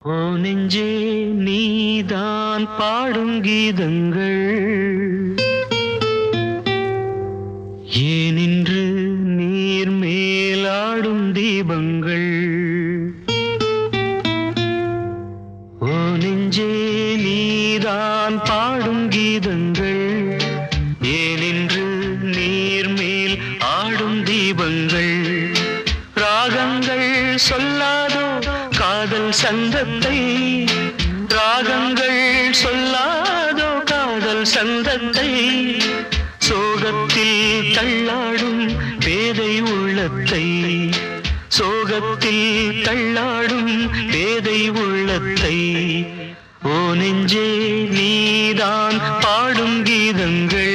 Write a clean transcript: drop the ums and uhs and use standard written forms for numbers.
ஓ நெஞ்சே நீதான் பாடும் கீதங்கள் ஏனின்று நீர் மேலாடும் தீபங்கள். ஓ நெஞ்சே நீதான் பாடும் கீதங்கள் ஏனின்று நீர் மேல் ஆடும் தீபங்கள். ராகங்கள் சொல்லாதோ காதல் சந்தத்தை, ராகங்கள் சொல்லாதோ காதல் சந்தத்தை. சோகத்தில் தள்ளாடும் பேதை உள்ளத்தை, சோகத்தில் தள்ளாடும் பேதை உள்ளத்தை. ஓ நெஞ்சே நீதான் பாடும் கீதங்கள்.